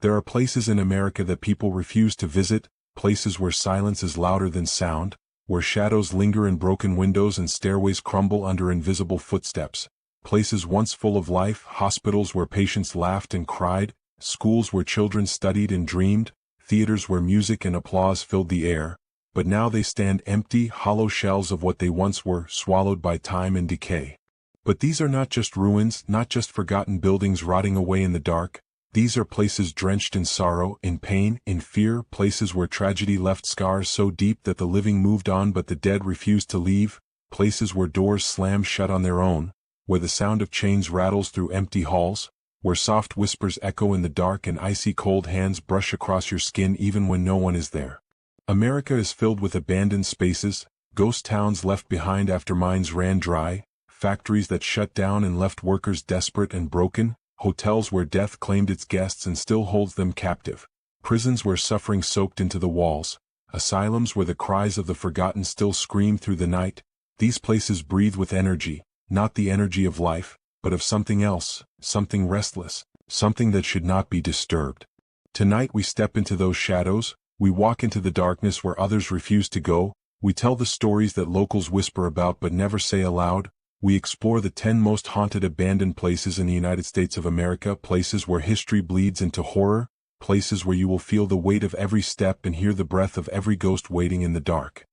There are places in America that people refuse to visit, places where silence is louder than sound, where shadows linger in broken windows and stairways crumble under invisible footsteps, places once full of life, hospitals where patients laughed and cried, schools where children studied and dreamed, theaters where music and applause filled the air, but now they stand empty, hollow shells of what they once were, swallowed by time and decay. But these are not just ruins, not just forgotten buildings rotting away in the dark. These are places drenched in sorrow, in pain, in fear, places where tragedy left scars so deep that the living moved on but the dead refused to leave, places where doors slam shut on their own, where the sound of chains rattles through empty halls, where soft whispers echo in the dark and icy cold hands brush across your skin even when no one is there. America is filled with abandoned spaces, ghost towns left behind after mines ran dry, factories that shut down and left workers desperate and broken, hotels where death claimed its guests and still holds them captive, prisons where suffering soaked into the walls, asylums where the cries of the forgotten still scream through the night. These places breathe with energy, not the energy of life, but of something else, something restless, something that should not be disturbed. Tonight we step into those shadows, we walk into the darkness where others refuse to go, we tell the stories that locals whisper about but never say aloud. We explore the 10 most haunted abandoned places in the United States of America, places where history bleeds into horror, places where you will feel the weight of every step and hear the breath of every ghost waiting in the dark.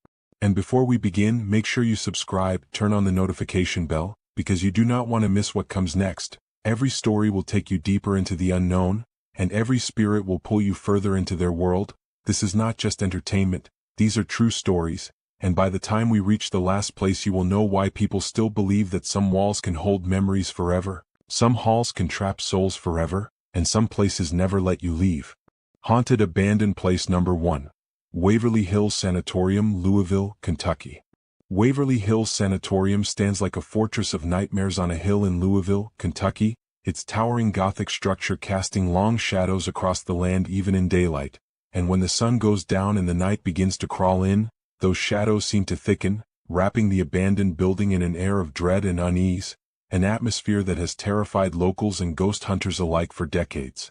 And before we begin, make sure you subscribe, turn on the notification bell, because you do not want to miss what comes next. Every story will take you deeper into the unknown, and every spirit will pull you further into their world. This is not just entertainment, these are true stories. And by the time we reach the last place you will know why people still believe that some walls can hold memories forever, some halls can trap souls forever, and some places never let you leave. Haunted Abandoned Place Number 1. Waverly Hills Sanatorium, Louisville, Kentucky. Waverly Hills Sanatorium stands like a fortress of nightmares on a hill in Louisville, Kentucky, its towering Gothic structure casting long shadows across the land even in daylight, and when the sun goes down and the night begins to crawl in, those shadows seem to thicken, wrapping the abandoned building in an air of dread and unease, an atmosphere that has terrified locals and ghost hunters alike for decades.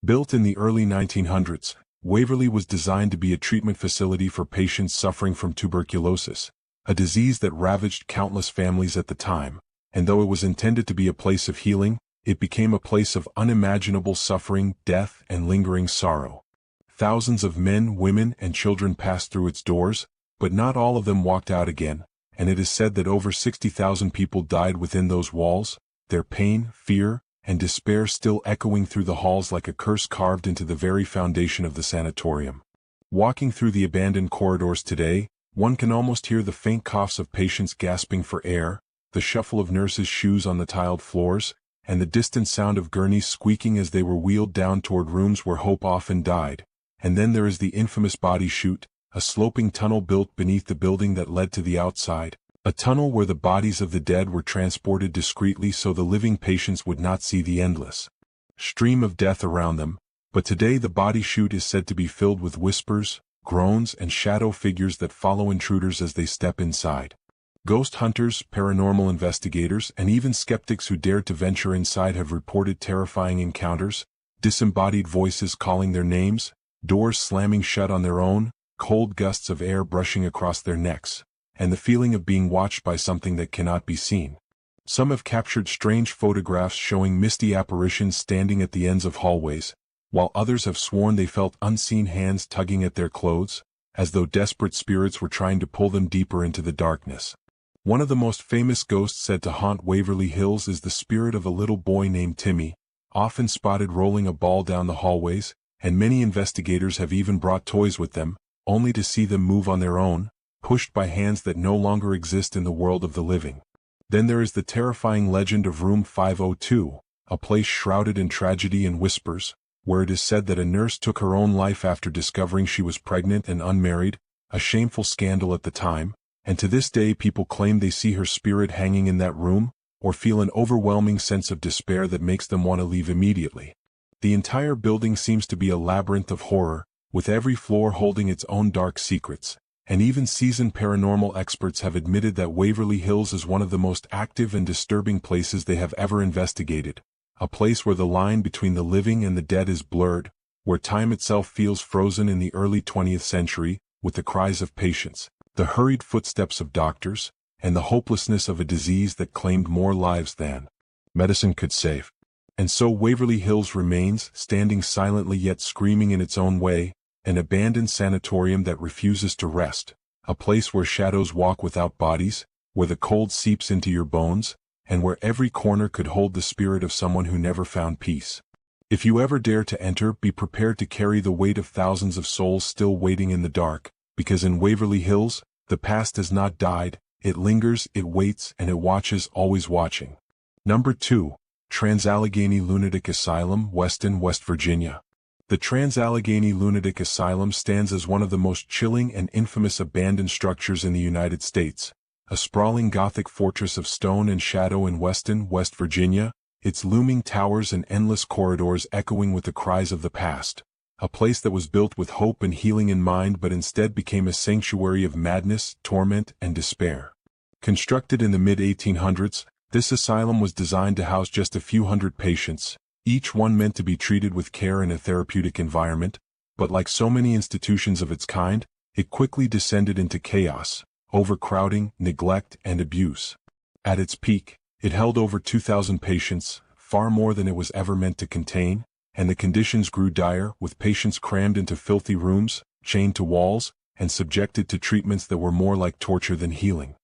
Built in the early 1900s, Waverly was designed to be a treatment facility for patients suffering from tuberculosis, a disease that ravaged countless families at the time, and though it was intended to be a place of healing, it became a place of unimaginable suffering, death, and lingering sorrow. Thousands of men, women, and children passed through its doors, but not all of them walked out again, and it is said that over 60,000 people died within those walls, their pain, fear, and despair still echoing through the halls like a curse carved into the very foundation of the sanatorium. Walking through the abandoned corridors today, one can almost hear the faint coughs of patients gasping for air, the shuffle of nurses' shoes on the tiled floors, and the distant sound of gurneys squeaking as they were wheeled down toward rooms where hope often died. And then there is the infamous body chute, a sloping tunnel built beneath the building that led to the outside, a tunnel where the bodies of the dead were transported discreetly so the living patients would not see the endless stream of death around them. But today the body chute is said to be filled with whispers, groans, and shadow figures that follow intruders as they step inside. Ghost hunters, paranormal investigators, and even skeptics who dared to venture inside have reported terrifying encounters, disembodied voices calling their names, doors slamming shut on their own, cold gusts of air brushing across their necks, and the feeling of being watched by something that cannot be seen. Some have captured strange photographs showing misty apparitions standing at the ends of hallways, while others have sworn they felt unseen hands tugging at their clothes, as though desperate spirits were trying to pull them deeper into the darkness. One of the most famous ghosts said to haunt Waverly Hills is the spirit of a little boy named Timmy, often spotted rolling a ball down the hallways, and many investigators have even brought toys with them, only to see them move on their own, pushed by hands that no longer exist in the world of the living. Then there is the terrifying legend of Room 502, a place shrouded in tragedy and whispers, where it is said that a nurse took her own life after discovering she was pregnant and unmarried, a shameful scandal at the time, and to this day people claim they see her spirit hanging in that room, or feel an overwhelming sense of despair that makes them want to leave immediately. The entire building seems to be a labyrinth of horror, with every floor holding its own dark secrets, and even seasoned paranormal experts have admitted that Waverly Hills is one of the most active and disturbing places they have ever investigated, a place where the line between the living and the dead is blurred, where time itself feels frozen in the early 20th century, with the cries of patients, the hurried footsteps of doctors, and the hopelessness of a disease that claimed more lives than medicine could save. And so Waverly Hills remains, standing silently yet screaming in its own way, an abandoned sanatorium that refuses to rest, a place where shadows walk without bodies, where the cold seeps into your bones, and where every corner could hold the spirit of someone who never found peace. If you ever dare to enter, be prepared to carry the weight of thousands of souls still waiting in the dark, because in Waverly Hills, the past has not died, it lingers, it waits, and it watches, always watching. Number 2. Trans-Allegheny Lunatic Asylum, Weston, West Virginia. The Trans-Allegheny Lunatic Asylum stands as one of the most chilling and infamous abandoned structures in the United States, a sprawling Gothic fortress of stone and shadow in Weston, West Virginia, its looming towers and endless corridors echoing with the cries of the past, a place that was built with hope and healing in mind but instead became a sanctuary of madness, torment, and despair. Constructed in the mid-1800s, this asylum was designed to house just a few hundred patients, each one meant to be treated with care in a therapeutic environment, but like so many institutions of its kind, it quickly descended into chaos, overcrowding, neglect, and abuse. At its peak, it held over 2,000 patients, far more than it was ever meant to contain, and the conditions grew dire, with patients crammed into filthy rooms, chained to walls, and subjected to treatments that were more like torture than healing.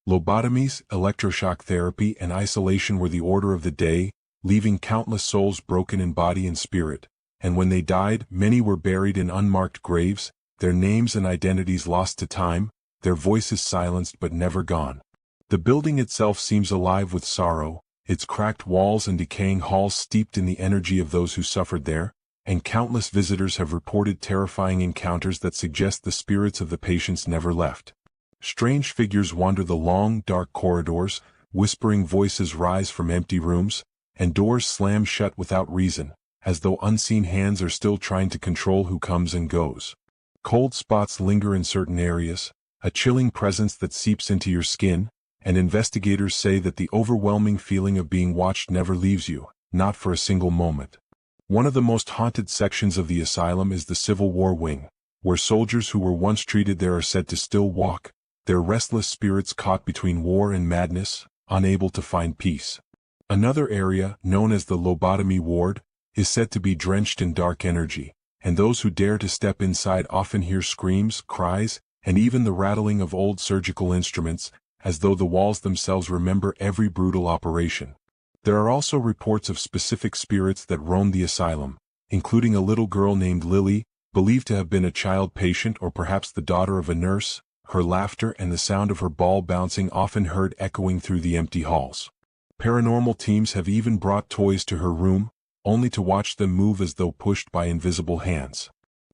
Lobotomies, electroshock therapy, and isolation were the order of the day, leaving countless souls broken in body and spirit, and when they died, many were buried in unmarked graves, their names and identities lost to time, their voices silenced but never gone. The building itself seems alive with sorrow, its cracked walls and decaying halls steeped in the energy of those who suffered there, and countless visitors have reported terrifying encounters that suggest the spirits of the patients never left. Strange figures wander the long, dark corridors, whispering voices rise from empty rooms, and doors slam shut without reason, as though unseen hands are still trying to control who comes and goes. Cold spots linger in certain areas, a chilling presence that seeps into your skin, and investigators say that the overwhelming feeling of being watched never leaves you, not for a single moment. One of the most haunted sections of the asylum is the Civil War wing, where soldiers who were once treated there are said to still walk, their restless spirits caught between war and madness, unable to find peace. Another area, known as the lobotomy ward, is said to be drenched in dark energy, and those who dare to step inside often hear screams, cries, and even the rattling of old surgical instruments, as though the walls themselves remember every brutal operation. There are also reports of specific spirits that roam the asylum, including a little girl named Lily, believed to have been a child patient or perhaps the daughter of a nurse, her laughter and the sound of her ball bouncing often heard echoing through the empty halls. Paranormal teams have even brought toys to her room, only to watch them move as though pushed by invisible hands.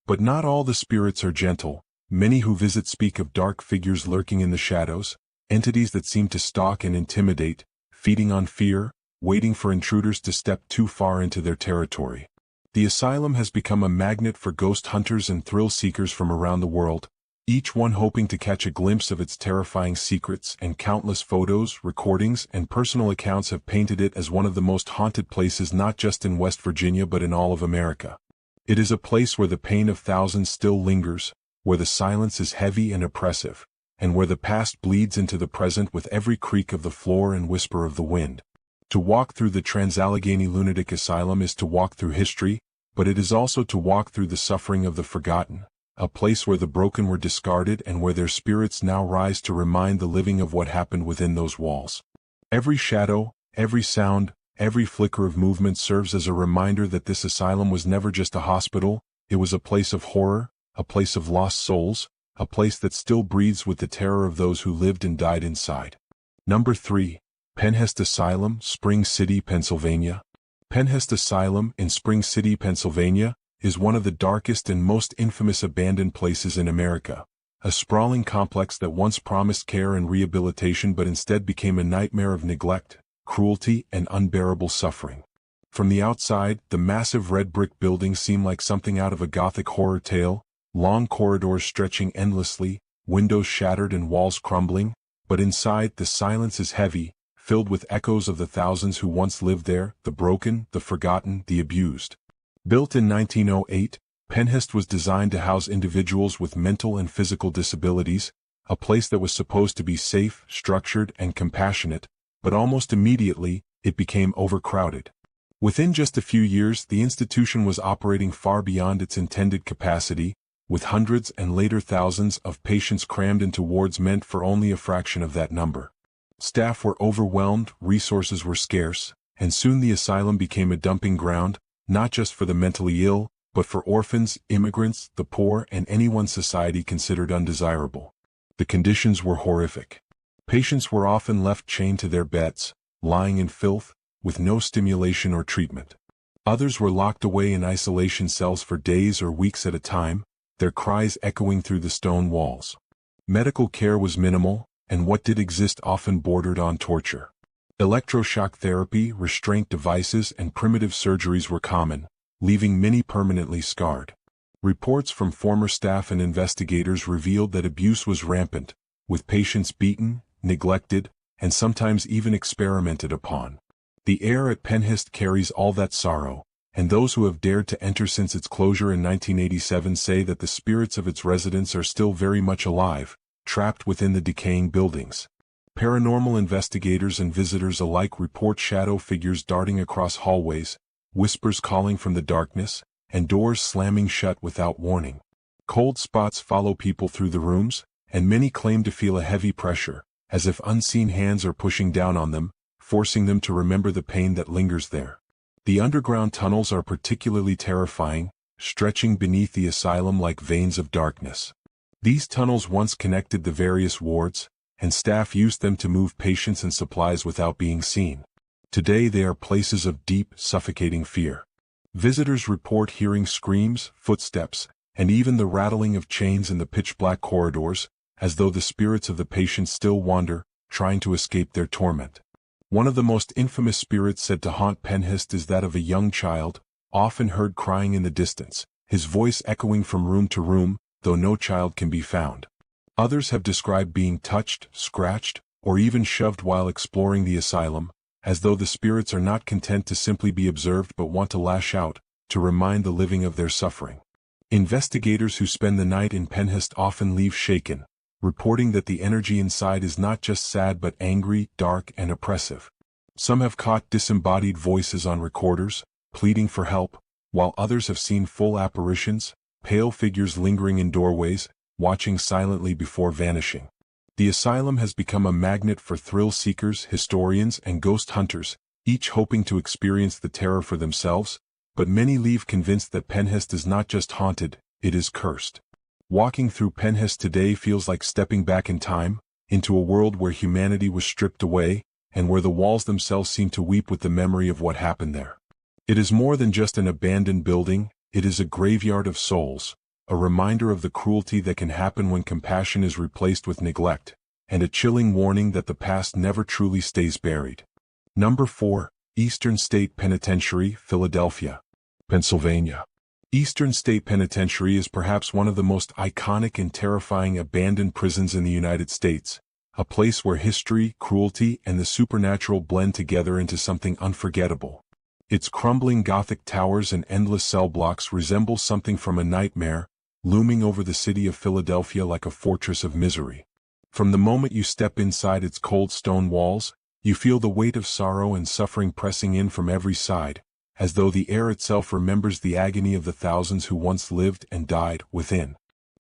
But not all the spirits are gentle. Many who visit speak of dark figures lurking in the shadows, entities that seem to stalk and intimidate, feeding on fear, waiting for intruders to step too far into their territory. The asylum has become a magnet for ghost hunters and thrill seekers from around the world, each one hoping to catch a glimpse of its terrifying secrets, and countless photos, recordings, and personal accounts have painted it as one of the most haunted places not just in West Virginia but in all of America. It is a place where the pain of thousands still lingers, where the silence is heavy and oppressive, and where the past bleeds into the present with every creak of the floor and whisper of the wind. To walk through the Trans-Allegheny Lunatic Asylum is to walk through history, but it is also to walk through the suffering of the forgotten, a place where the broken were discarded and where their spirits now rise to remind the living of what happened within those walls. Every shadow, every sound, every flicker of movement serves as a reminder that this asylum was never just a hospital, it was a place of horror, a place of lost souls, a place that still breathes with the terror of those who lived and died inside. Number 3. Penhest Asylum, Spring City, Pennsylvania. Penhest Asylum in Spring City, Pennsylvania, is one of the darkest and most infamous abandoned places in America, a sprawling complex that once promised care and rehabilitation but instead became a nightmare of neglect, cruelty, and unbearable suffering. From the outside, the massive red brick buildings seem like something out of a Gothic horror tale, long corridors stretching endlessly, windows shattered and walls crumbling, but inside the silence is heavy, filled with echoes of the thousands who once lived there, the broken, the forgotten, the abused. Built in 1908, Penhist was designed to house individuals with mental and physical disabilities, a place that was supposed to be safe, structured, and compassionate, but almost immediately, it became overcrowded. Within just a few years, the institution was operating far beyond its intended capacity, with hundreds and later thousands of patients crammed into wards meant for only a fraction of that number. Staff were overwhelmed, resources were scarce, and soon the asylum became a dumping ground, not just for the mentally ill, but for orphans, immigrants, the poor, and anyone society considered undesirable. The conditions were horrific. Patients were often left chained to their beds, lying in filth, with no stimulation or treatment. Others were locked away in isolation cells for days or weeks at a time, their cries echoing through the stone walls. Medical care was minimal, and what did exist often bordered on torture. Electroshock therapy, restraint devices, and primitive surgeries were common, leaving many permanently scarred. Reports from former staff and investigators revealed that abuse was rampant, with patients beaten, neglected, and sometimes even experimented upon. The air at Penhist carries all that sorrow, and those who have dared to enter since its closure in 1987 say that the spirits of its residents are still very much alive, trapped within the decaying buildings. Paranormal investigators and visitors alike report shadow figures darting across hallways, whispers calling from the darkness, and doors slamming shut without warning. Cold spots follow people through the rooms, and many claim to feel a heavy pressure, as if unseen hands are pushing down on them, forcing them to remember the pain that lingers there. The underground tunnels are particularly terrifying, stretching beneath the asylum like veins of darkness. These tunnels once connected the various wards, and staff used them to move patients and supplies without being seen. Today they are places of deep, suffocating fear. Visitors report hearing screams, footsteps, and even the rattling of chains in the pitch-black corridors, as though the spirits of the patients still wander, trying to escape their torment. One of the most infamous spirits said to haunt Penhist is that of a young child, often heard crying in the distance, his voice echoing from room to room, though no child can be found. Others have described being touched, scratched, or even shoved while exploring the asylum, as though the spirits are not content to simply be observed but want to lash out, to remind the living of their suffering. Investigators who spend the night in Penhist often leave shaken, reporting that the energy inside is not just sad but angry, dark, and oppressive. Some have caught disembodied voices on recorders, pleading for help, while others have seen full apparitions, pale figures lingering in doorways, watching silently before vanishing. The asylum has become a magnet for thrill-seekers, historians, and ghost hunters, each hoping to experience the terror for themselves, but many leave convinced that Penhist is not just haunted, it is cursed. Walking through Penhist today feels like stepping back in time, into a world where humanity was stripped away, and where the walls themselves seem to weep with the memory of what happened there. It is more than just an abandoned building, it is a graveyard of souls, a reminder of the cruelty that can happen when compassion is replaced with neglect, and a chilling warning that the past never truly stays buried. Number 4, Eastern State Penitentiary, Philadelphia, Pennsylvania. Eastern State Penitentiary is perhaps one of the most iconic and terrifying abandoned prisons in the United States, a place where history, cruelty, and the supernatural blend together into something unforgettable. Its crumbling Gothic towers and endless cell blocks resemble something from a nightmare, looming over the city of Philadelphia like a fortress of misery. From the moment you step inside its cold stone walls, you feel the weight of sorrow and suffering pressing in from every side, as though the air itself remembers the agony of the thousands who once lived and died within.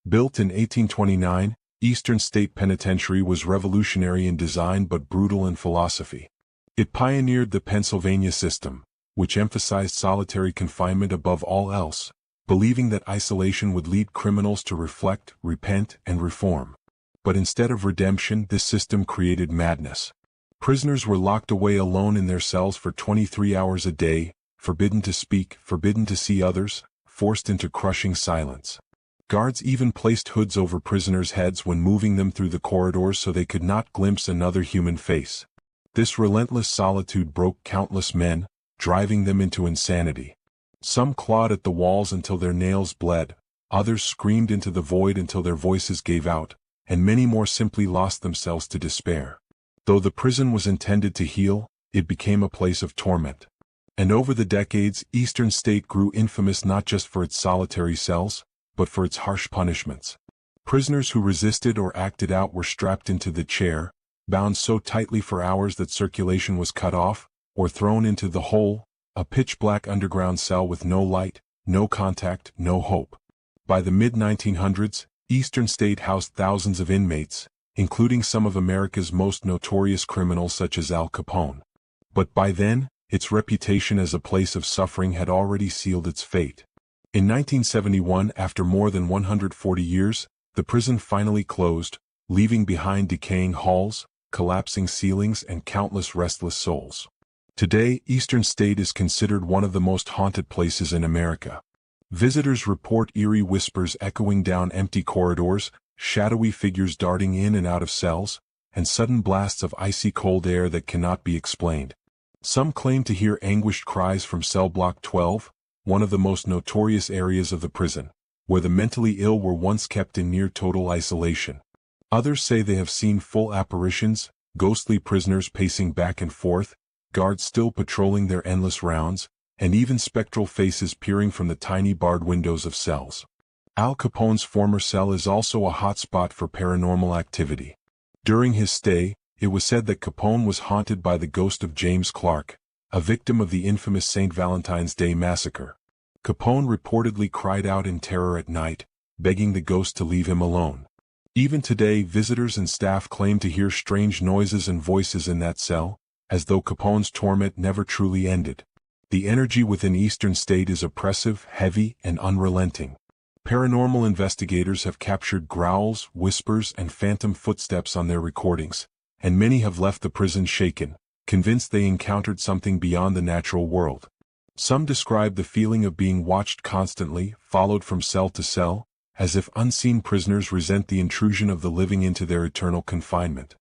Built in 1829, Eastern State Penitentiary was revolutionary in design but brutal in philosophy. It pioneered the Pennsylvania system, which emphasized solitary confinement above all else, believing that isolation would lead criminals to reflect, repent, and reform. But instead of redemption, this system created madness. Prisoners were locked away alone in their cells for 23 hours a day, forbidden to speak, forbidden to see others, forced into crushing silence. Guards even placed hoods over prisoners' heads when moving them through the corridors so they could not glimpse another human face. This relentless solitude broke countless men, driving them into insanity. Some clawed at the walls until their nails bled, others screamed into the void until their voices gave out, and many more simply lost themselves to despair. Though the prison was intended to heal, it became a place of torment. And over the decades, Eastern State grew infamous not just for its solitary cells, but for its harsh punishments. Prisoners who resisted or acted out were strapped into the chair, bound so tightly for hours that circulation was cut off, or thrown into the hole, a pitch-black underground cell with no light, no contact, no hope. By the mid-1900s, Eastern State housed thousands of inmates, including some of America's most notorious criminals such as Al Capone. But by then, its reputation as a place of suffering had already sealed its fate. In 1971, after more than 140 years, the prison finally closed, leaving behind decaying halls, collapsing ceilings, and countless restless souls. Today, Eastern State is considered one of the most haunted places in America. Visitors report eerie whispers echoing down empty corridors, shadowy figures darting in and out of cells, and sudden blasts of icy cold air that cannot be explained. Some claim to hear anguished cries from cell block 12, one of the most notorious areas of the prison, where the mentally ill were once kept in near total isolation. Others say they have seen full apparitions, ghostly prisoners pacing back and forth, guards still patrolling their endless rounds, and even spectral faces peering from the tiny barred windows of cells. Al Capone's former cell is also a hotspot for paranormal activity. During his stay, it was said that Capone was haunted by the ghost of James Clark, a victim of the infamous St. Valentine's Day massacre. Capone reportedly cried out in terror at night, begging the ghost to leave him alone. Even today, visitors and staff claim to hear strange noises and voices in that cell, as though Capone's torment never truly ended. The energy within Eastern State is oppressive, heavy, and unrelenting. Paranormal investigators have captured growls, whispers, and phantom footsteps on their recordings, and many have left the prison shaken, convinced they encountered something beyond the natural world. Some describe the feeling of being watched constantly, followed from cell to cell, as if unseen prisoners resent the intrusion of the living into their eternal confinement.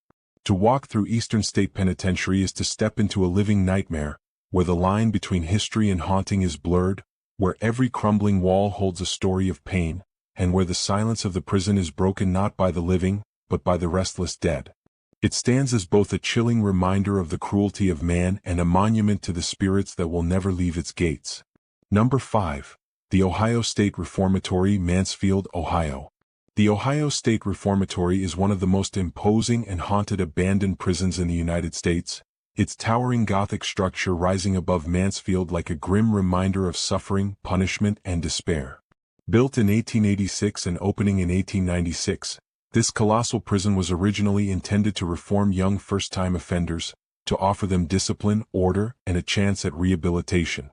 To walk through Eastern State Penitentiary is to step into a living nightmare, where the line between history and haunting is blurred, where every crumbling wall holds a story of pain, and where the silence of the prison is broken not by the living, but by the restless dead. It stands as both a chilling reminder of the cruelty of man and a monument to the spirits that will never leave its gates. Number 5. The Ohio State Reformatory, Mansfield, Ohio. The Ohio State Reformatory is one of the most imposing and haunted abandoned prisons in the United States, its towering Gothic structure rising above Mansfield like a grim reminder of suffering, punishment, and despair. Built in 1886 and opening in 1896, this colossal prison was originally intended to reform young first-time offenders, to offer them discipline, order, and a chance at rehabilitation.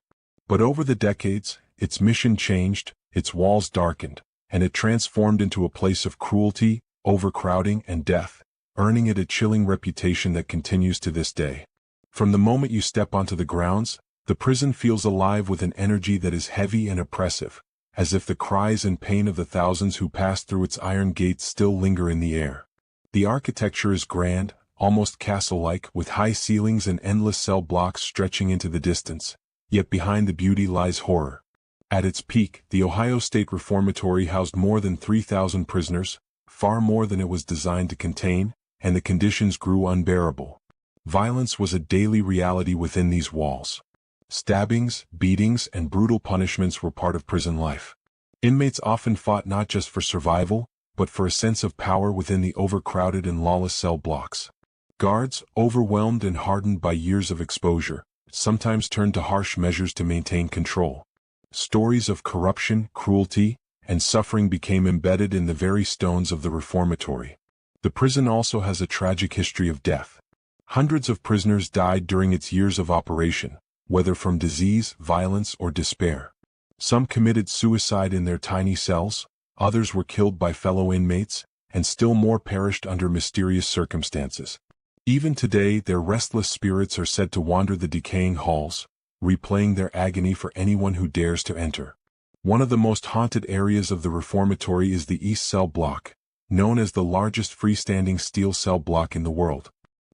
But over the decades, its mission changed, its walls darkened, and it transformed into a place of cruelty, overcrowding, and death, earning it a chilling reputation that continues to this day. From the moment you step onto the grounds, the prison feels alive with an energy that is heavy and oppressive, as if the cries and pain of the thousands who passed through its iron gates still linger in the air. The architecture is grand, almost castle-like, with high ceilings and endless cell blocks stretching into the distance, yet behind the beauty lies horror. At its peak, the Ohio State Reformatory housed more than 3,000 prisoners, far more than it was designed to contain, and the conditions grew unbearable. Violence was a daily reality within these walls. Stabbings, beatings, and brutal punishments were part of prison life. Inmates often fought not just for survival, but for a sense of power within the overcrowded and lawless cell blocks. Guards, overwhelmed and hardened by years of exposure, sometimes turned to harsh measures to maintain control. Stories of corruption, cruelty, and suffering became embedded in the very stones of the reformatory. The prison also has a tragic history of death. Hundreds of prisoners died during its years of operation, whether from disease, violence, or despair. Some committed suicide in their tiny cells, others were killed by fellow inmates, and still more perished under mysterious circumstances. Even today, their restless spirits are said to wander the decaying halls, replaying their agony for anyone who dares to enter. One of the most haunted areas of the reformatory is the East Cell Block, known as the largest freestanding steel cell block in the world.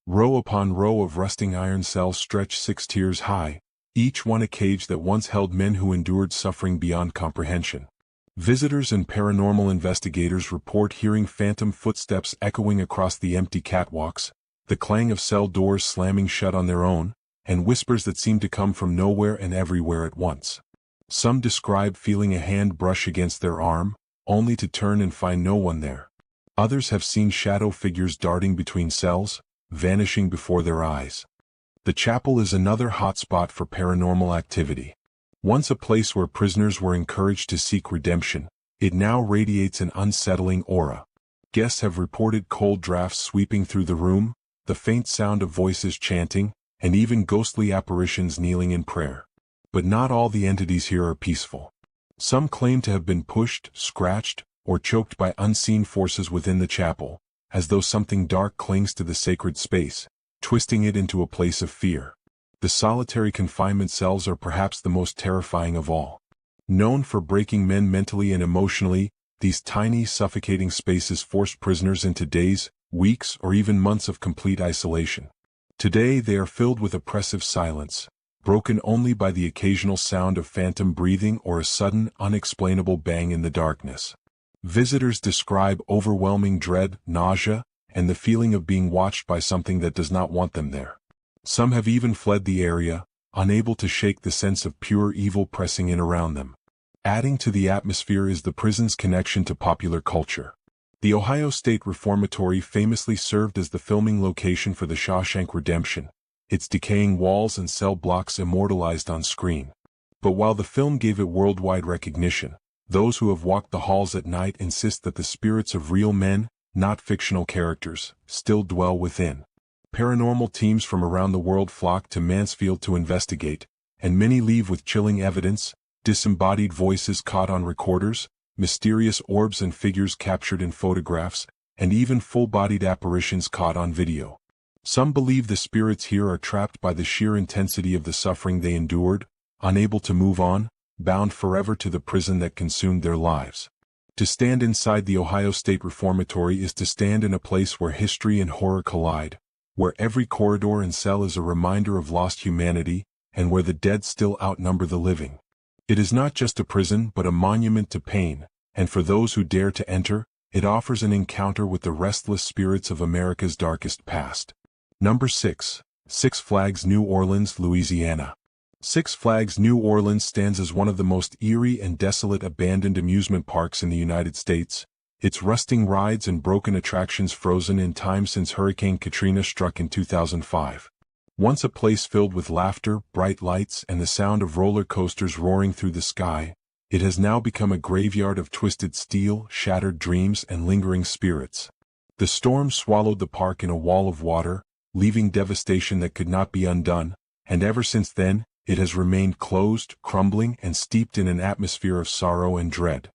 Row upon row of rusting iron cells stretch 6 tiers high, each one a cage that once held men who endured suffering beyond comprehension. Visitors and paranormal investigators report hearing phantom footsteps echoing across the empty catwalks, the clang of cell doors slamming shut on their own, and whispers that seem to come from nowhere and everywhere at once. Some describe feeling a hand brush against their arm, only to turn and find no one there. Others have seen shadow figures darting between cells, vanishing before their eyes. The chapel is another hotspot for paranormal activity. Once a place where prisoners were encouraged to seek redemption, it now radiates an unsettling aura. Guests have reported cold drafts sweeping through the room, the faint sound of voices chanting, and even ghostly apparitions kneeling in prayer. But not all the entities here are peaceful. Some claim to have been pushed, scratched, or choked by unseen forces within the chapel, as though something dark clings to the sacred space, twisting it into a place of fear. The solitary confinement cells are perhaps the most terrifying of all. Known for breaking men mentally and emotionally, these tiny, suffocating spaces force prisoners into days, weeks, or even months of complete isolation. Today they are filled with oppressive silence, broken only by the occasional sound of phantom breathing or a sudden, unexplainable bang in the darkness. Visitors describe overwhelming dread, nausea, and the feeling of being watched by something that does not want them there. Some have even fled the area, unable to shake the sense of pure evil pressing in around them. Adding to the atmosphere is the prison's connection to popular culture. The Ohio State Reformatory famously served as the filming location for The Shawshank Redemption, its decaying walls and cell blocks immortalized on screen. But while the film gave it worldwide recognition, those who have walked the halls at night insist that the spirits of real men, not fictional characters, still dwell within. Paranormal teams from around the world flock to Mansfield to investigate, and many leave with chilling evidence, disembodied voices caught on recorders, mysterious orbs and figures captured in photographs, and even full-bodied apparitions caught on video. Some believe the spirits here are trapped by the sheer intensity of the suffering they endured, unable to move on, bound forever to the prison that consumed their lives. To stand inside the Ohio State Reformatory is to stand in a place where history and horror collide, where every corridor and cell is a reminder of lost humanity, and where the dead still outnumber the living. It is not just a prison but a monument to pain, and for those who dare to enter, it offers an encounter with the restless spirits of America's darkest past. Number 6. Six Flags New Orleans, Louisiana. Six Flags New Orleans stands as one of the most eerie and desolate abandoned amusement parks in the United States, its rusting rides and broken attractions frozen in time since Hurricane Katrina struck in 2005. Once a place filled with laughter, bright lights, and the sound of roller coasters roaring through the sky, it has now become a graveyard of twisted steel, shattered dreams, and lingering spirits. The storm swallowed the park in a wall of water, leaving devastation that could not be undone, and ever since then, it has remained closed, crumbling, and steeped in an atmosphere of sorrow and dread.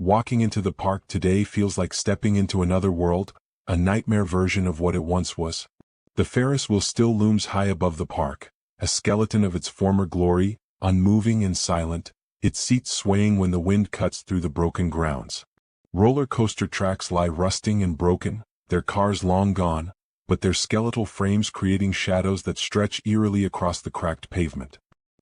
Walking into the park today feels like stepping into another world, a nightmare version of what it once was. The Ferris wheel still looms high above the park, a skeleton of its former glory, unmoving and silent, its seats swaying when the wind cuts through the broken grounds. Roller coaster tracks lie rusting and broken, their cars long gone, but their skeletal frames creating shadows that stretch eerily across the cracked pavement.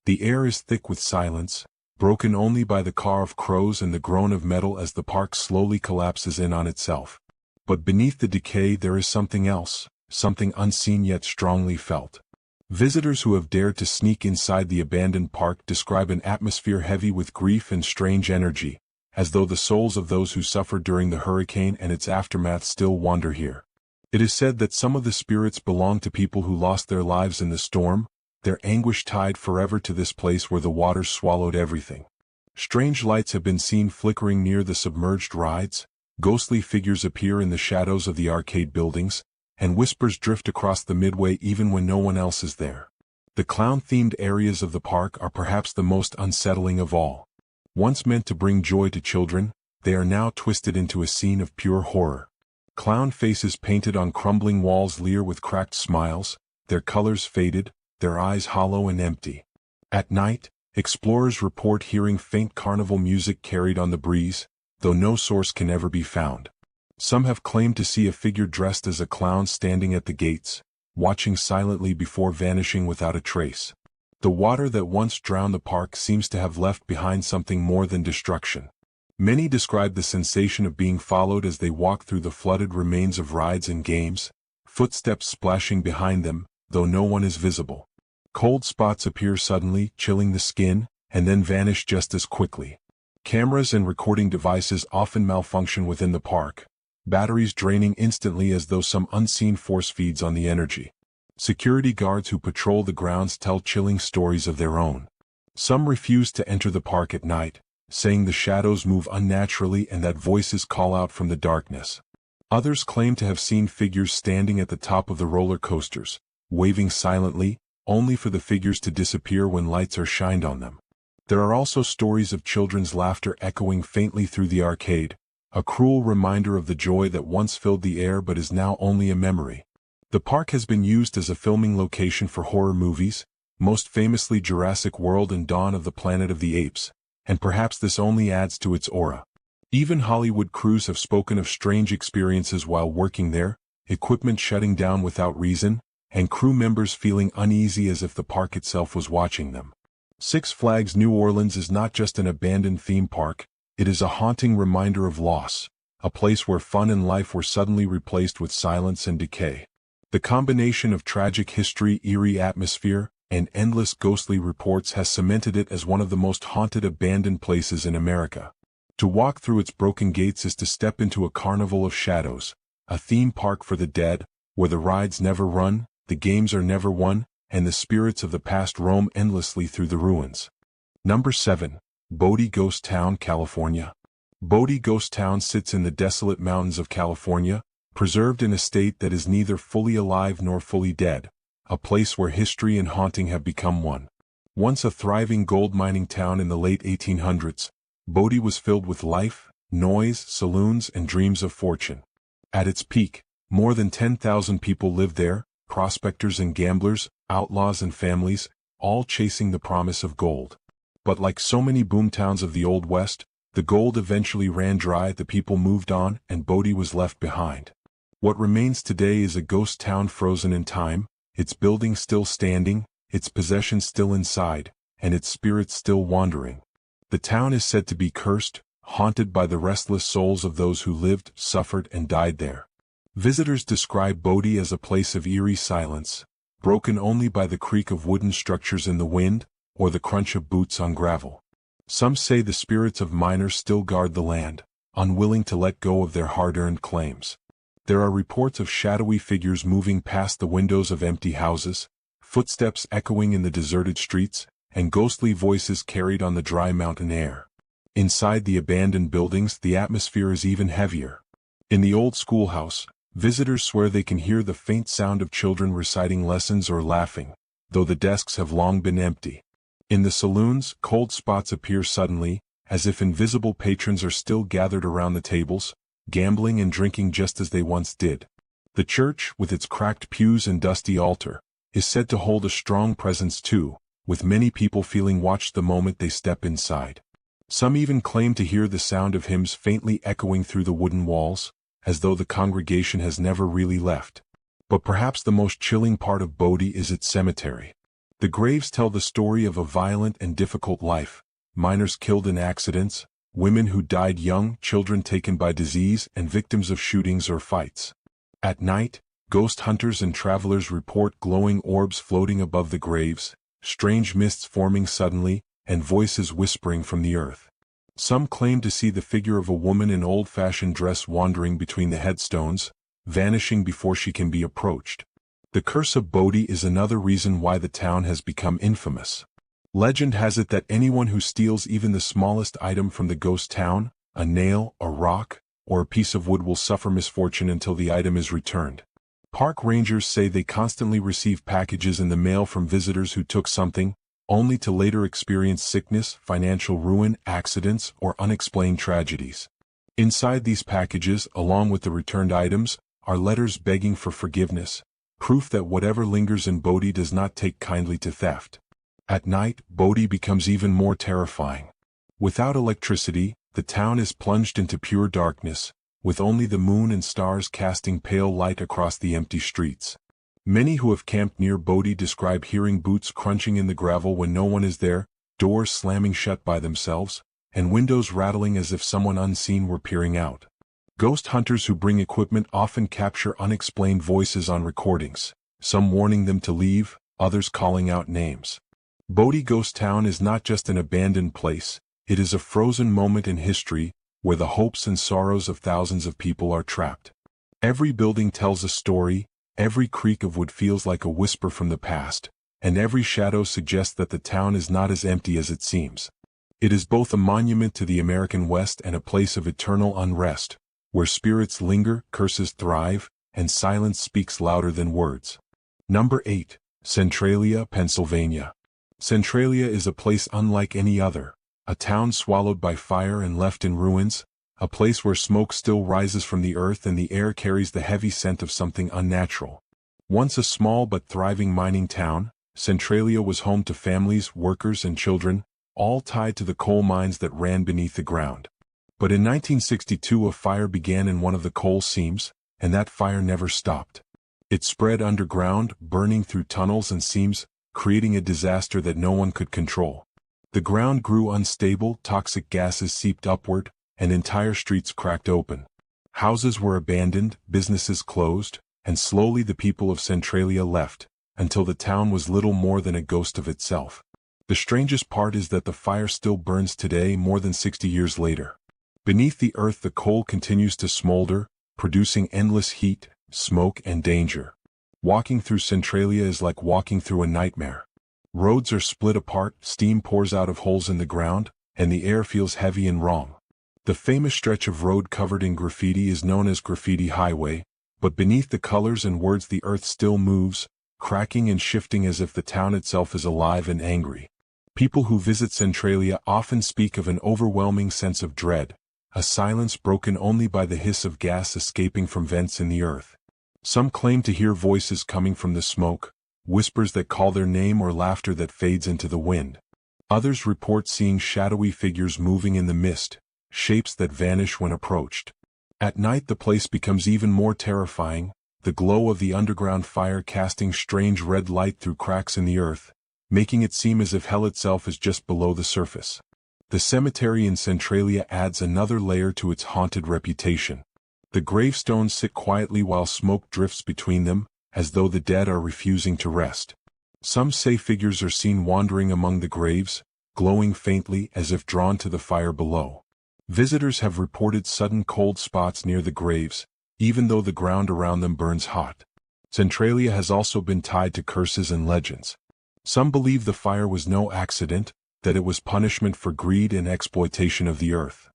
The air is thick with silence, broken only by the caw of crows and the groan of metal as the park slowly collapses in on itself. But beneath the decay there is something else, something unseen yet strongly felt. Visitors who have dared to sneak inside the abandoned park describe an atmosphere heavy with grief and strange energy, as though the souls of those who suffered during the hurricane and its aftermath still wander here. It is said that some of the spirits belong to people who lost their lives in the storm, their anguish tied forever to this place where the waters swallowed everything. Strange lights have been seen flickering near the submerged rides, ghostly figures appear in the shadows of the arcade buildings, and whispers drift across the midway even when no one else is there. The clown-themed areas of the park are perhaps the most unsettling of all. Once meant to bring joy to children, they are now twisted into a scene of pure horror. Clown faces painted on crumbling walls leer with cracked smiles, their colors faded, their eyes hollow and empty. At night, explorers report hearing faint carnival music carried on the breeze, though no source can ever be found. Some have claimed to see a figure dressed as a clown standing at the gates, watching silently before vanishing without a trace. The water that once drowned the park seems to have left behind something more than destruction. Many describe the sensation of being followed as they walk through the flooded remains of rides and games, footsteps splashing behind them, though no one is visible. Cold spots appear suddenly, chilling the skin, and then vanish just as quickly. Cameras and recording devices often malfunction within the park, batteries draining instantly as though some unseen force feeds on the energy. Security guards who patrol the grounds tell chilling stories of their own. Some refuse to enter the park at night, saying the shadows move unnaturally and that voices call out from the darkness. Others claim to have seen figures standing at the top of the roller coasters, waving silently, only for the figures to disappear when lights are shined on them. There are also stories of children's laughter echoing faintly through the arcade, a cruel reminder of the joy that once filled the air but is now only a memory. The park has been used as a filming location for horror movies, most famously Jurassic World and Dawn of the Planet of the Apes, and perhaps this only adds to its aura. Even Hollywood crews have spoken of strange experiences while working there, equipment shutting down without reason, and crew members feeling uneasy as if the park itself was watching them. Six Flags New Orleans is not just an abandoned theme park, it is a haunting reminder of loss, a place where fun and life were suddenly replaced with silence and decay. The combination of tragic history, eerie atmosphere, and endless ghostly reports has cemented it as one of the most haunted abandoned places in America. To walk through its broken gates is to step into a carnival of shadows, a theme park for the dead, where the rides never run, the games are never won, and the spirits of the past roam endlessly through the ruins. Number 7. Bodie Ghost Town, California. Bodie Ghost Town sits in the desolate mountains of California, preserved in a state that is neither fully alive nor fully dead, a place where history and haunting have become one. Once a thriving gold mining town in the late 1800s, Bodie was filled with life, noise, saloons, and dreams of fortune. At its peak, more than 10,000 people lived there, prospectors and gamblers, outlaws and families, all chasing the promise of gold. But like so many boomtowns of the Old West, the gold eventually ran dry, the people moved on, and Bodie was left behind. What remains today is a ghost town frozen in time, its buildings still standing, its possessions still inside, and its spirits still wandering. The town is said to be cursed, haunted by the restless souls of those who lived, suffered, and died there. Visitors describe Bodie as a place of eerie silence, broken only by the creak of wooden structures in the wind, or the crunch of boots on gravel. Some say the spirits of miners still guard the land, unwilling to let go of their hard-earned claims. There are reports of shadowy figures moving past the windows of empty houses, footsteps echoing in the deserted streets, and ghostly voices carried on the dry mountain air. Inside the abandoned buildings, the atmosphere is even heavier. In the old schoolhouse, visitors swear they can hear the faint sound of children reciting lessons or laughing, though the desks have long been empty. In the saloons, cold spots appear suddenly, as if invisible patrons are still gathered around the tables, gambling and drinking just as they once did. The church, with its cracked pews and dusty altar, is said to hold a strong presence too, with many people feeling watched the moment they step inside. Some even claim to hear the sound of hymns faintly echoing through the wooden walls, as though the congregation has never really left. But perhaps the most chilling part of Bodie is its cemetery. The graves tell the story of a violent and difficult life, miners killed in accidents, women who died young, children taken by disease, and victims of shootings or fights. At night, ghost hunters and travelers report glowing orbs floating above the graves, strange mists forming suddenly, and voices whispering from the earth. Some claim to see the figure of a woman in old-fashioned dress wandering between the headstones, vanishing before she can be approached. The curse of Bodie is another reason why the town has become infamous. Legend has it that anyone who steals even the smallest item from the ghost town, a nail, a rock, or a piece of wood will suffer misfortune until the item is returned. Park rangers say they constantly receive packages in the mail from visitors who took something, only to later experience sickness, financial ruin, accidents, or unexplained tragedies. Inside these packages, along with the returned items, are letters begging for forgiveness, proof that whatever lingers in Bodie does not take kindly to theft. At night, Bodie becomes even more terrifying. Without electricity, the town is plunged into pure darkness, with only the moon and stars casting pale light across the empty streets. Many who have camped near Bodie describe hearing boots crunching in the gravel when no one is there, doors slamming shut by themselves, and windows rattling as if someone unseen were peering out. Ghost hunters who bring equipment often capture unexplained voices on recordings, some warning them to leave, others calling out names. Bodie Ghost Town is not just an abandoned place, it is a frozen moment in history, where the hopes and sorrows of thousands of people are trapped. Every building tells a story, every creak of wood feels like a whisper from the past, and every shadow suggests that the town is not as empty as it seems. It is both a monument to the American West and a place of eternal unrest, where spirits linger, curses thrive, and silence speaks louder than words. Number 8. Centralia, Pennsylvania. Centralia is a place unlike any other, a town swallowed by fire and left in ruins, a place where smoke still rises from the earth and the air carries the heavy scent of something unnatural. Once a small but thriving mining town, Centralia was home to families, workers, and children, all tied to the coal mines that ran beneath the ground. But in 1962 a fire began in one of the coal seams, and that fire never stopped. It spread underground, burning through tunnels and seams, creating a disaster that no one could control. The ground grew unstable, toxic gases seeped upward, and entire streets cracked open. Houses were abandoned, businesses closed, and slowly the people of Centralia left, until the town was little more than a ghost of itself. The strangest part is that the fire still burns today more than 60 years later. Beneath the earth the coal continues to smolder, producing endless heat, smoke, and danger. Walking through Centralia is like walking through a nightmare. Roads are split apart, steam pours out of holes in the ground, and the air feels heavy and wrong. The famous stretch of road covered in graffiti is known as Graffiti Highway, but beneath the colors and words the earth still moves, cracking and shifting as if the town itself is alive and angry. People who visit Centralia often speak of an overwhelming sense of dread, a silence broken only by the hiss of gas escaping from vents in the earth. Some claim to hear voices coming from the smoke, whispers that call their name or laughter that fades into the wind. Others report seeing shadowy figures moving in the mist, shapes that vanish when approached. At night the place becomes even more terrifying, the glow of the underground fire casting strange red light through cracks in the earth, making it seem as if hell itself is just below the surface. The cemetery in Centralia adds another layer to its haunted reputation. The gravestones sit quietly while smoke drifts between them, as though the dead are refusing to rest. Some say figures are seen wandering among the graves, glowing faintly as if drawn to the fire below. Visitors have reported sudden cold spots near the graves, even though the ground around them burns hot. Centralia has also been tied to curses and legends. Some believe the fire was no accident, that it was punishment for greed and exploitation of the earth.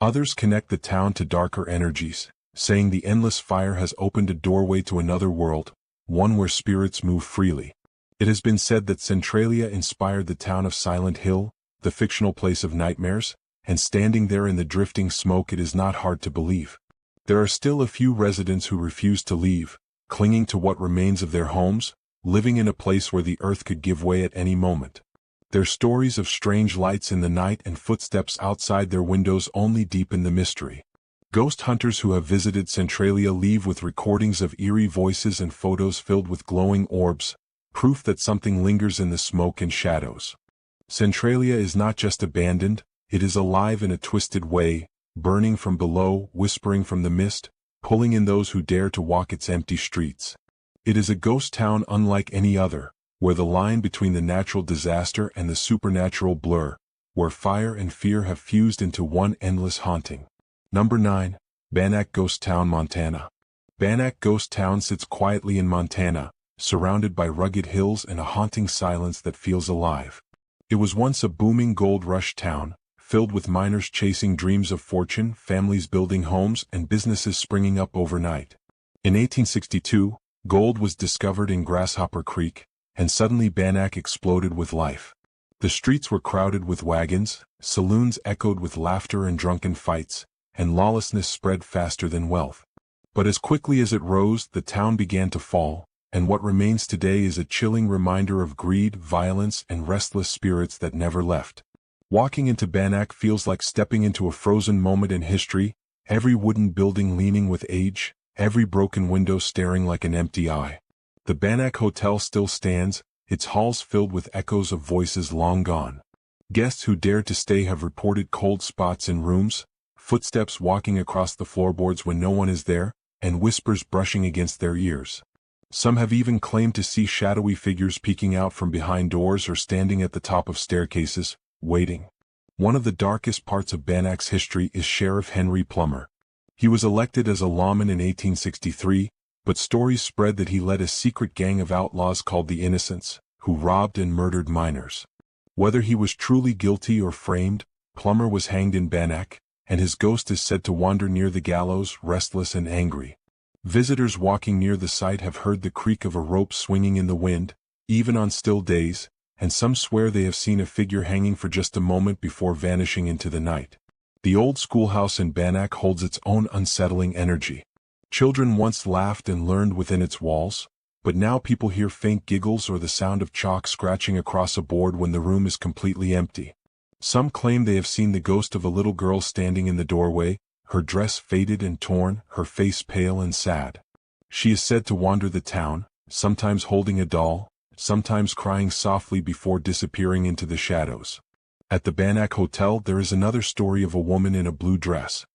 Others connect the town to darker energies, saying the endless fire has opened a doorway to another world, one where spirits move freely. It has been said that Centralia inspired the town of Silent Hill, the fictional place of nightmares, and standing there in the drifting smoke it is not hard to believe. There are still a few residents who refuse to leave, clinging to what remains of their homes, living in a place where the earth could give way at any moment. Their stories of strange lights in the night and footsteps outside their windows only deepen the mystery. Ghost hunters who have visited Centralia leave with recordings of eerie voices and photos filled with glowing orbs, proof that something lingers in the smoke and shadows. Centralia is not just abandoned, it is alive in a twisted way, burning from below, whispering from the mist, pulling in those who dare to walk its empty streets. It is a ghost town unlike any other, where the line between the natural disaster and the supernatural blur, where fire and fear have fused into one endless haunting. Number 9. Bannack Ghost Town, Montana. Bannack Ghost Town sits quietly in Montana, surrounded by rugged hills and a haunting silence that feels alive. It was once a booming gold rush town, filled with miners chasing dreams of fortune, families building homes, and businesses springing up overnight. In 1862, gold was discovered in Grasshopper Creek, and suddenly Bannack exploded with life. The streets were crowded with wagons, saloons echoed with laughter and drunken fights, and lawlessness spread faster than wealth. But as quickly as it rose, the town began to fall, and what remains today is a chilling reminder of greed, violence, and restless spirits that never left. Walking into Bannack feels like stepping into a frozen moment in history, every wooden building leaning with age, every broken window staring like an empty eye. The Bannack Hotel still stands, its halls filled with echoes of voices long gone. Guests who dared to stay have reported cold spots in rooms, footsteps walking across the floorboards when no one is there, and whispers brushing against their ears. Some have even claimed to see shadowy figures peeking out from behind doors or standing at the top of staircases, waiting. One of the darkest parts of Bannack's history is Sheriff Henry Plummer. He was elected as a lawman in 1863, but stories spread that he led a secret gang of outlaws called the Innocents, who robbed and murdered minors. Whether he was truly guilty or framed, Plummer was hanged in Bannack, and his ghost is said to wander near the gallows, restless and angry. Visitors walking near the site have heard the creak of a rope swinging in the wind, even on still days, and some swear they have seen a figure hanging for just a moment before vanishing into the night. The old schoolhouse in Bannack holds its own unsettling energy. Children once laughed and learned within its walls, but now people hear faint giggles or the sound of chalk scratching across a board when the room is completely empty. Some claim they have seen the ghost of a little girl standing in the doorway, her dress faded and torn, her face pale and sad. She is said to wander the town, sometimes holding a doll, sometimes crying softly before disappearing into the shadows. At the Bannack Hotel there is another story of a woman in a blue dress.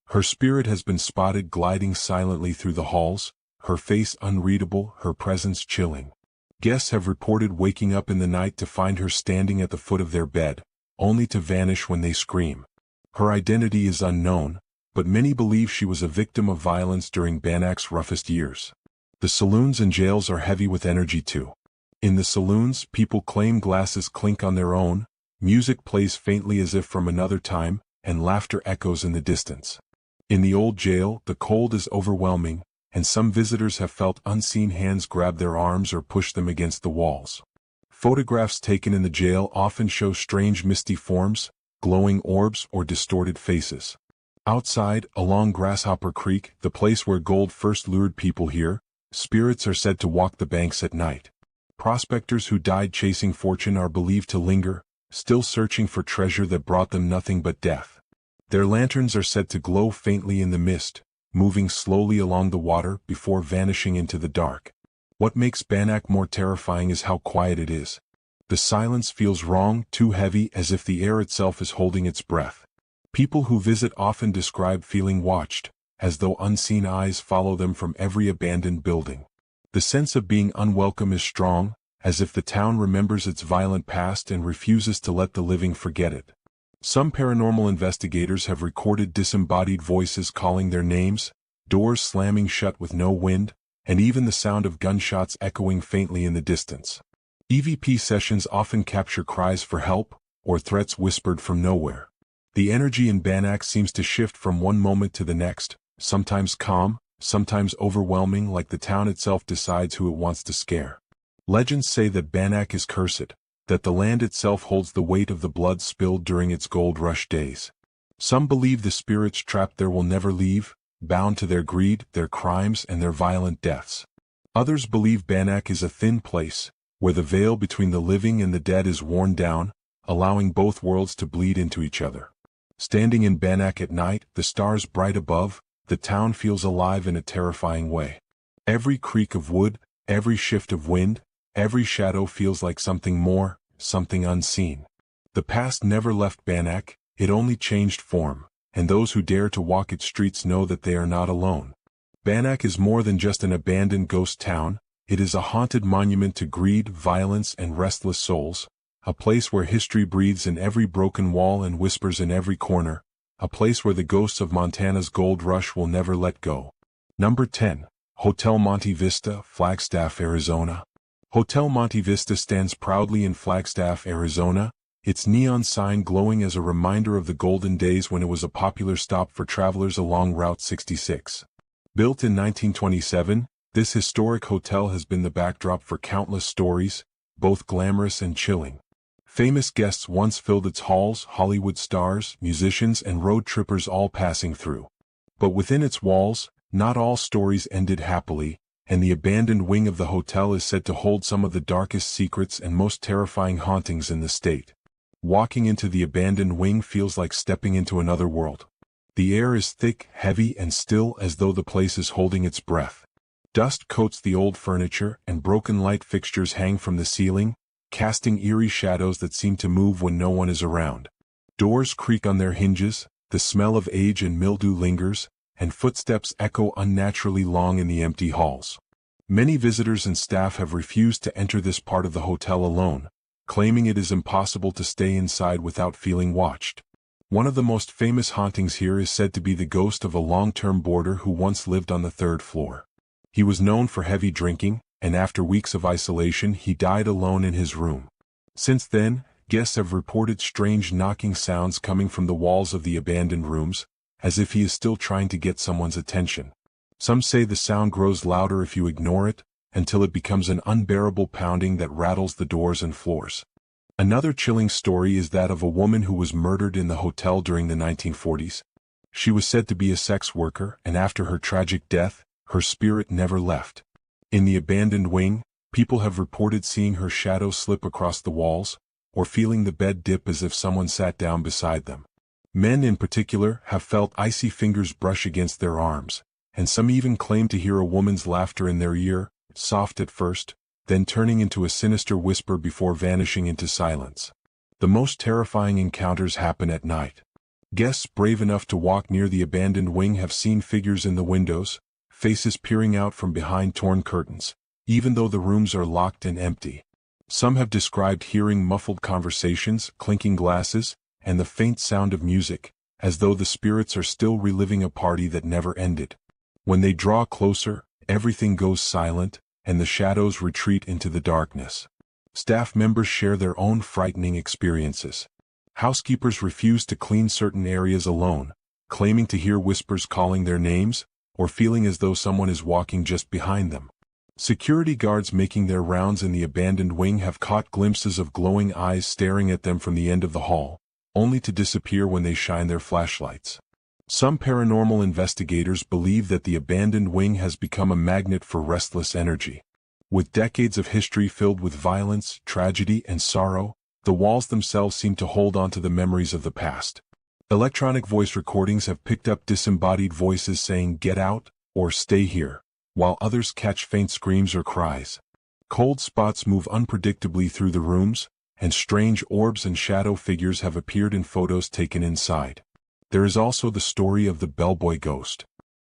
Her spirit has been spotted gliding silently through the halls, her face unreadable, her presence chilling. Guests have reported waking up in the night to find her standing at the foot of their bed, only to vanish when they scream. Her identity is unknown, but many believe she was a victim of violence during Bannack's roughest years. The saloons and jails are heavy with energy too. In the saloons, people claim glasses clink on their own, music plays faintly as if from another time, and laughter echoes in the distance. In the old jail, the cold is overwhelming, and some visitors have felt unseen hands grab their arms or push them against the walls. Photographs taken in the jail often show strange misty forms, glowing orbs or distorted faces. Outside, along Grasshopper Creek, the place where gold first lured people here, spirits are said to walk the banks at night. Prospectors who died chasing fortune are believed to linger, still searching for treasure that brought them nothing but death. Their lanterns are said to glow faintly in the mist, moving slowly along the water before vanishing into the dark. What makes Bannack more terrifying is how quiet it is. The silence feels wrong, too heavy, as if the air itself is holding its breath. People who visit often describe feeling watched, as though unseen eyes follow them from every abandoned building. The sense of being unwelcome is strong, as if the town remembers its violent past and refuses to let the living forget it. Some paranormal investigators have recorded disembodied voices calling their names, doors slamming shut with no wind, and even the sound of gunshots echoing faintly in the distance. EVP sessions often capture cries for help, or threats whispered from nowhere. The energy in Bannack seems to shift from one moment to the next, sometimes calm, sometimes overwhelming, like the town itself decides who it wants to scare. Legends say that Bannack is cursed, that the land itself holds the weight of the blood spilled during its gold rush days. Some believe the spirits trapped there will never leave, bound to their greed, their crimes, and their violent deaths. Others believe Bannack is a thin place, where the veil between the living and the dead is worn down, allowing both worlds to bleed into each other. Standing in Bannack at night, the stars bright above, the town feels alive in a terrifying way. Every creak of wood, every shift of wind, every shadow feels like something more, something unseen. The past never left Bannack, it only changed form, and those who dare to walk its streets know that they are not alone. Bannack is more than just an abandoned ghost town, it is a haunted monument to greed, violence, and restless souls, a place where history breathes in every broken wall and whispers in every corner, a place where the ghosts of Montana's gold rush will never let go. Number 10. Hotel Monte Vista, Flagstaff, Arizona. Hotel Monte Vista stands proudly in Flagstaff, Arizona, its neon sign glowing as a reminder of the golden days when it was a popular stop for travelers along Route 66. Built in 1927, this historic hotel has been the backdrop for countless stories, both glamorous and chilling. Famous guests once filled its halls, Hollywood stars, musicians, and road trippers all passing through. But within its walls, not all stories ended happily, and the abandoned wing of the hotel is said to hold some of the darkest secrets and most terrifying hauntings in the state. Walking into the abandoned wing feels like stepping into another world. The air is thick, heavy, and still, as though the place is holding its breath. Dust coats the old furniture, and broken light fixtures hang from the ceiling, casting eerie shadows that seem to move when no one is around. Doors creak on their hinges, the smell of age and mildew lingers, and footsteps echo unnaturally long in the empty halls. Many visitors and staff have refused to enter this part of the hotel alone, claiming it is impossible to stay inside without feeling watched. One of the most famous hauntings here is said to be the ghost of a long-term boarder who once lived on the third floor. He was known for heavy drinking, and after weeks of isolation he died alone in his room. Since then, guests have reported strange knocking sounds coming from the walls of the abandoned rooms, as if he is still trying to get someone's attention. Some say the sound grows louder if you ignore it, until it becomes an unbearable pounding that rattles the doors and floors. Another chilling story is that of a woman who was murdered in the hotel during the 1940s. She was said to be a sex worker, and after her tragic death, her spirit never left. In the abandoned wing, people have reported seeing her shadow slip across the walls, or feeling the bed dip as if someone sat down beside them. Men in particular have felt icy fingers brush against their arms, and some even claim to hear a woman's laughter in their ear, soft at first, then turning into a sinister whisper before vanishing into silence. The most terrifying encounters happen at night. Guests brave enough to walk near the abandoned wing have seen figures in the windows, faces peering out from behind torn curtains, even though the rooms are locked and empty. Some have described hearing muffled conversations, clinking glasses, and the faint sound of music, as though the spirits are still reliving a party that never ended. When they draw closer, everything goes silent, and the shadows retreat into the darkness. Staff members share their own frightening experiences. Housekeepers refuse to clean certain areas alone, claiming to hear whispers calling their names, or feeling as though someone is walking just behind them. Security guards making their rounds in the abandoned wing have caught glimpses of glowing eyes staring at them from the end of the hall, only to disappear when they shine their flashlights. Some paranormal investigators believe that the abandoned wing has become a magnet for restless energy. With decades of history filled with violence, tragedy, and sorrow, the walls themselves seem to hold on to the memories of the past. Electronic voice recordings have picked up disembodied voices saying "get out" or "stay here," while others catch faint screams or cries. Cold spots move unpredictably through the rooms, and strange orbs and shadow figures have appeared in photos taken inside. There is also the story of the bellboy ghost.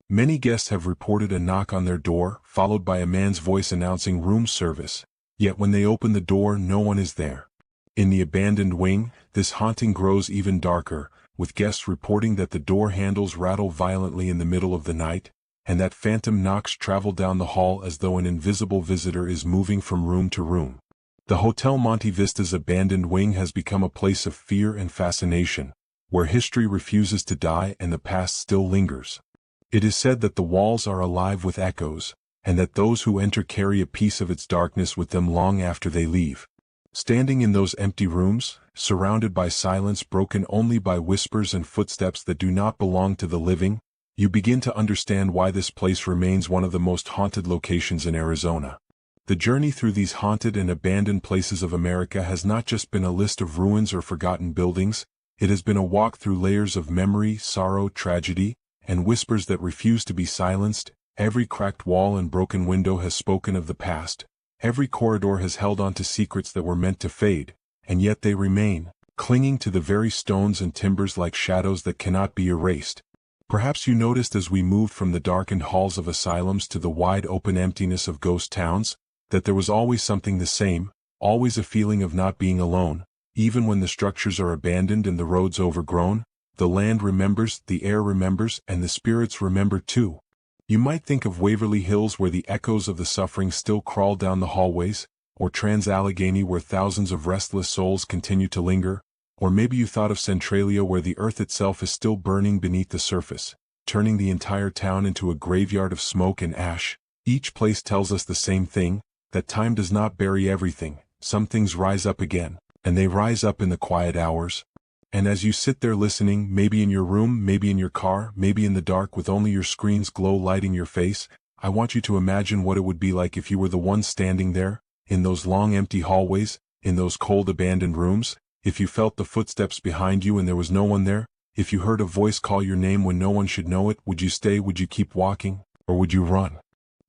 Many guests have reported a knock on their door, followed by a man's voice announcing room service, yet when they open the door no one is there. In the abandoned wing, this haunting grows even darker, with guests reporting that the door handles rattle violently in the middle of the night, and that phantom knocks travel down the hall as though an invisible visitor is moving from room to room. The Hotel Monte Vista's abandoned wing has become a place of fear and fascination, where history refuses to die and the past still lingers. It is said that the walls are alive with echoes, and that those who enter carry a piece of its darkness with them long after they leave. Standing in those empty rooms, surrounded by silence broken only by whispers and footsteps that do not belong to the living, you begin to understand why this place remains one of the most haunted locations in Arizona. The journey through these haunted and abandoned places of America has not just been a list of ruins or forgotten buildings, it has been a walk through layers of memory, sorrow, tragedy, and whispers that refuse to be silenced. Every cracked wall and broken window has spoken of the past. Every corridor has held on to secrets that were meant to fade, and yet they remain, clinging to the very stones and timbers like shadows that cannot be erased. Perhaps you noticed as we moved from the darkened halls of asylums to the wide-open emptiness of ghost towns, that there was always something the same, always a feeling of not being alone. Even when the structures are abandoned and the roads overgrown, the land remembers, the air remembers, and the spirits remember too. You might think of Waverly Hills where the echoes of the suffering still crawl down the hallways, or Trans-Allegheny where thousands of restless souls continue to linger, or maybe you thought of Centralia where the earth itself is still burning beneath the surface, turning the entire town into a graveyard of smoke and ash. Each place tells us the same thing, that time does not bury everything. Some things rise up again, and they rise up in the quiet hours. And as you sit there listening, maybe in your room, maybe in your car, maybe in the dark with only your screen's glow lighting your face, I want you to imagine what it would be like if you were the one standing there, in those long empty hallways, in those cold abandoned rooms, if you felt the footsteps behind you and there was no one there, if you heard a voice call your name when no one should know it. Would you stay, would you keep walking, or would you run?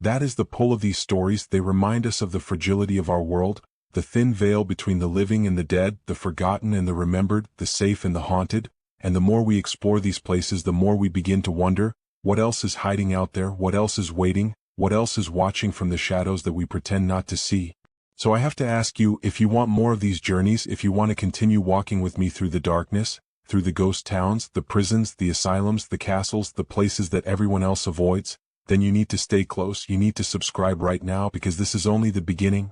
That is the pull of these stories. They remind us of the fragility of our world, the thin veil between the living and the dead, the forgotten and the remembered, the safe and the haunted, and the more we explore these places the more we begin to wonder, what else is hiding out there, what else is waiting, What else is watching from the shadows that we pretend not to see? So I have to ask you, if you want more of these journeys, if you want to continue walking with me through the darkness, through the ghost towns, the prisons, the asylums, the castles, the places that everyone else avoids, then you need to stay close. You need to subscribe right now, because this is only the beginning.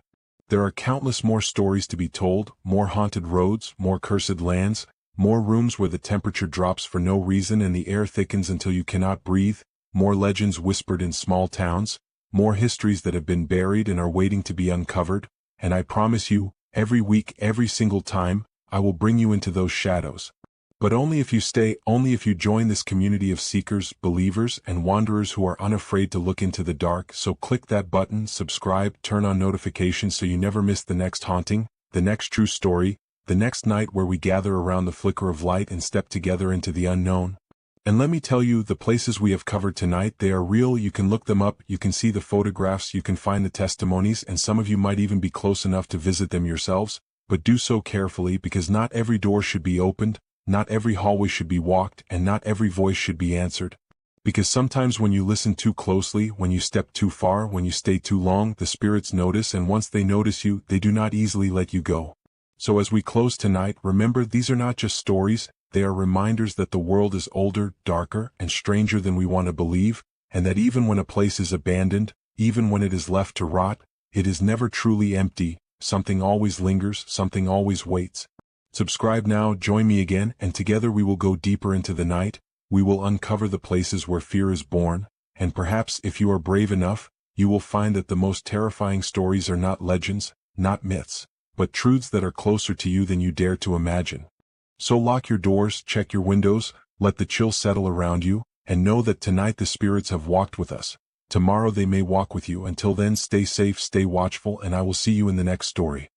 There are countless more stories to be told, more haunted roads, more cursed lands, more rooms where the temperature drops for no reason and the air thickens until you cannot breathe, more legends whispered in small towns, more histories that have been buried and are waiting to be uncovered, and I promise you, every week, every single time, I will bring you into those shadows. But only if you stay, only if you join this community of seekers, believers, and wanderers who are unafraid to look into the dark. So click that button, subscribe, turn on notifications so you never miss the next haunting, the next true story, the next night where we gather around the flicker of light and step together into the unknown. And let me tell you, the places we have covered tonight, they are real. You can look them up, you can see the photographs, you can find the testimonies, and some of you might even be close enough to visit them yourselves, but do so carefully, because not every door should be opened, not every hallway should be walked, and not every voice should be answered. Because sometimes when you listen too closely, when you step too far, when you stay too long, the spirits notice, and once they notice you, they do not easily let you go. So as we close tonight, remember, these are not just stories, they are reminders that the world is older, darker, and stranger than we want to believe, and that even when a place is abandoned, even when it is left to rot, it is never truly empty. Something always lingers, something always waits. Subscribe now, join me again, and together we will go deeper into the night. We will uncover the places where fear is born, and perhaps if you are brave enough, you will find that the most terrifying stories are not legends, not myths, but truths that are closer to you than you dare to imagine. So lock your doors, check your windows, let the chill settle around you, and know that tonight the spirits have walked with us. Tomorrow they may walk with you. Until then, stay safe, stay watchful, and I will see you in the next story.